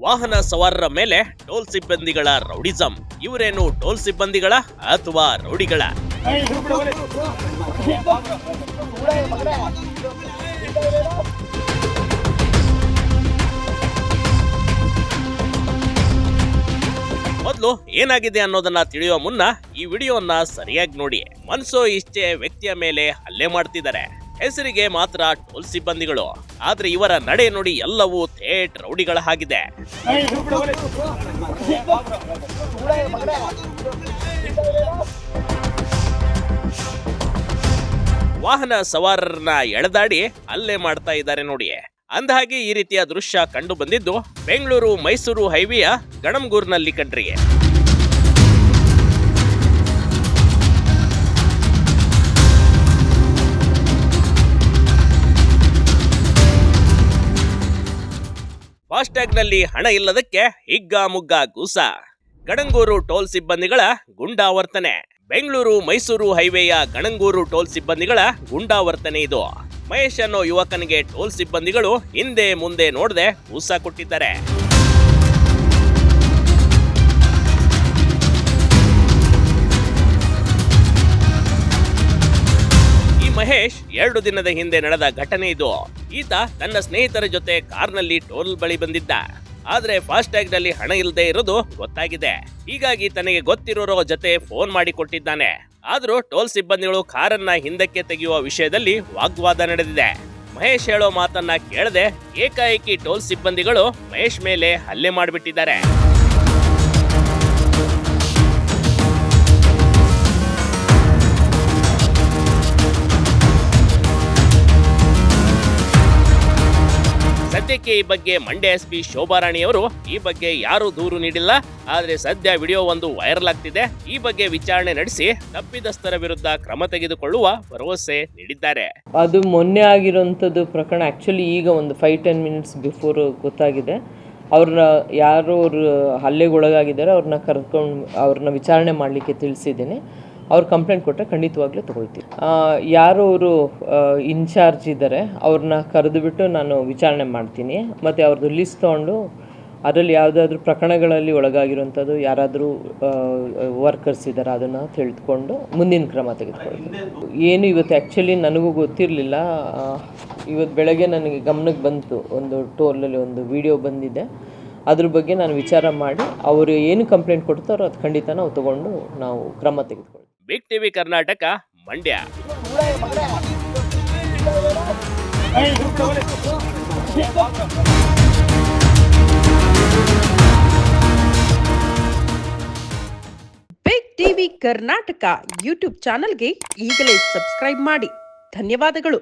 ವಾಹನ ಸವಾರರ ಮೇಲೆ ಟೋಲ್ ಸಿಬ್ಬಂದಿಗಳ ರೌಡಿಸಂ. ಇವರೇನು ಟೋಲ್ ಸಿಬ್ಬಂದಿಗಳ ಅಥವಾ ರೌಡಿಗಳ? ಮೊದಲು ಏನಾಗಿದೆ ಅನ್ನೋದನ್ನ ತಿಳಿಯುವ ಮುನ್ನ ಈ ವಿಡಿಯೋನ ಸರಿಯಾಗಿ ನೋಡಿ. ಮನ್ಸೋ ಇಷ್ಟೇ ವ್ಯಕ್ತಿಯ ಮೇಲೆ ಹಲ್ಲೆ ಮಾಡ್ತಿದ್ದಾರೆ. ಹೆಸರಿಗೆ ಮಾತ್ರ ಟೋಲ್ ಸಿಬ್ಬಂದಿಗಳು, ಆದ್ರೆ ಇವರ ನಡೆ ನೋಡಿ ಎಲ್ಲವೂ ಥೇಟ್ ರೌಡಿಗಳ ಹಾಗಿದೆ. ವಾಹನ ಸವಾರರನ್ನ ಎಳೆದಾಡಿ ಹಲ್ಲೆ ಮಾಡ್ತಾ ಇದ್ದಾರೆ ನೋಡಿ. ಅಂದಹಾಗೆ ಈ ರೀತಿಯ ದೃಶ್ಯ ಕಂಡು ಬಂದಿದ್ದು ಬೆಂಗಳೂರು ಮೈಸೂರು ಹೈವೇಯ ಗಣಂಗೂರಿನಲ್ಲಿ ಕಣ್ರಿ. ಫಾಸ್ಟ್ಯಾಗ್ನಲ್ಲಿ ಹಣ ಇಲ್ಲದಕ್ಕೆ ಹಿಗ್ಗಾಮುಗ್ಗಾ ಗೂಸ. ಗಣಂಗೂರು ಟೋಲ್ ಸಿಬ್ಬಂದಿಗಳ ಗುಂಡಾವರ್ತನೆ. ಬೆಂಗಳೂರು ಮೈಸೂರು ಹೈವೇಯ ಗಣಂಗೂರು ಟೋಲ್ ಸಿಬ್ಬಂದಿಗಳ ಗುಂಡಾವರ್ತನೆ ಇದು. ಮಹೇಶ್ ಅನ್ನೋ ಯುವಕನಿಗೆ ಟೋಲ್ ಸಿಬ್ಬಂದಿಗಳು ಹಿಂದೆ ಮುಂದೆ ನೋಡದೆ ಗೂಸ ಕೊಟ್ಟಿದ್ದಾರೆ. ಮಹೇಶ್ 2 ದಿನದ ಹಿಂದೆ ನಡೆದ ಘಟನೆ ಇದು. ಈತ ತನ್ನ ಸ್ನೇಹಿತರ ಜೊತೆ ಕಾರ್ನಲ್ಲಿ ಟೋಲ್ ಬಳಿ ಬಂದಿದ್ದ. ಆದ್ರೆ ಫಾಸ್ಟ್ಯಾಗ್ ನಲ್ಲಿ ಹಣ ಇಲ್ಲದೆ ಇರೋದು ಗೊತ್ತಾಗಿದೆ. ಹೀಗಾಗಿ ತನಗೆ ಗೊತ್ತಿರೋರ ಜೊತೆ ಫೋನ್ ಮಾಡಿ ಕೊಟ್ಟಿದ್ದಾನೆ. ಆದ್ರೂ ಟೋಲ್ ಸಿಬ್ಬಂದಿಗಳು ಕಾರನ್ನ ಹಿಂದಕ್ಕೆ ತೆಗೆಯುವ ವಿಷಯದಲ್ಲಿ ವಾಗ್ವಾದ ನಡೆದಿದೆ. ಮಹೇಶ್ ಹೇಳೋ ಮಾತನ್ನ ಕೇಳದೆ ಏಕಾಏಕಿ ಟೋಲ್ ಸಿಬ್ಬಂದಿಗಳು ಮಹೇಶ್ ಮೇಲೆ ಹಲ್ಲೆ ಮಾಡಿಬಿಟ್ಟಿದ್ದಾರೆ. ಸದ್ಯಕ್ಕೆ ಈ ಬಗ್ಗೆ ಮಂಡ್ಯ ಎಸ್ಪಿ ಶೋಭಾರಾಣಿ ಅವರು ಈ ಬಗ್ಗೆ ಯಾರು ದೂರು ನೀಡಿಲ್ಲ. ಆದ್ರೆ ಸದ್ಯ ವಿಡಿಯೋ ಒಂದು ವೈರಲ್ ಆಗ್ತಿದೆ. ಈ ಬಗ್ಗೆ ವಿಚಾರಣೆ ನಡೆಸಿ ತಪ್ಪಿತಸ್ಥರ ವಿರುದ್ಧ ಕ್ರಮ ತೆಗೆದುಕೊಳ್ಳುವ ಭರವಸೆ ನೀಡಿದ್ದಾರೆ. ಅದು ಮೊನ್ನೆ ಆಗಿರುವಂಥದ್ದು ಪ್ರಕರಣ ಆ್ಯಕ್ಚುಲಿ ಈಗ ಒಂದು 5-10 ಮಿನಿಟ್ಸ್ ಬಿಫೋರ್ ಗೊತ್ತಾಗಿದೆ. ಅವ್ರನ್ನ ಯಾರು ಹಲ್ಲೆಗೊಳಗಾಗಿದ್ದಾರೆ ಅವ್ರನ್ನ ಕರ್ಕೊಂಡು ಅವ್ರನ್ನ ವಿಚಾರಣೆ ಮಾಡಲಿಕ್ಕೆ ತಿಳಿಸಿದ್ದೀನಿ. ಅವ್ರು ಕಂಪ್ಲೇಂಟ್ ಕೊಟ್ಟರೆ ಖಂಡಿತವಾಗ್ಲೂ ತೊಗೊಳ್ತೀವಿ. ಯಾರು ಅವರು ಇನ್ಚಾರ್ಜ್ ಇದ್ದಾರೆ ಅವ್ರನ್ನ ಕರೆದುಬಿಟ್ಟು ನಾನು ವಿಚಾರಣೆ ಮಾಡ್ತೀನಿ. ಮತ್ತು ಅವ್ರದ್ದು ಲಿಸ್ಟ್ ತೊಗೊಂಡು ಅದರಲ್ಲಿ ಯಾವುದಾದ್ರೂ ಪ್ರಕರಣಗಳಲ್ಲಿ ಒಳಗಾಗಿರುವಂಥದ್ದು ಯಾರಾದರೂ ವರ್ಕರ್ಸ್ ಇದ್ದಾರೆ ಅದನ್ನು ತಿಳಿದುಕೊಂಡು ಮುಂದಿನ ಕ್ರಮ ತೆಗೆದುಕೊಳ್ತೀನಿ. ಏನು ಇವತ್ತು ಆ್ಯಕ್ಚುಲಿ ನನಗೂ ಗೊತ್ತಿರಲಿಲ್ಲ. ಇವತ್ತು ಬೆಳಗ್ಗೆ ನನಗೆ ಗಮನಕ್ಕೆ ಬಂತು, ಒಂದು ಟೋಲಲ್ಲಿ ಒಂದು ವಿಡಿಯೋ ಬಂದಿದೆ. ಅದ್ರ ಬಗ್ಗೆ ನಾನು ವಿಚಾರ ಮಾಡಿ ಅವರು ಏನು ಕಂಪ್ಲೇಂಟ್ ಕೊಡ್ತಾರೋ ಅದು ಖಂಡಿತ ನಾವು ತಗೊಂಡು ನಾವು ಕ್ರಮ ತೆಗೆದುಕೊಳ್ತೀವಿ. Big TV Karnataka, Mandya. Big TV Karnataka YouTube ಚಾನೆಲ್ಗೆ ಈಗಲೇ ಸಬ್ಸ್ಕ್ರೈಬ್ ಮಾಡಿ. ಧನ್ಯವಾದಗಳು.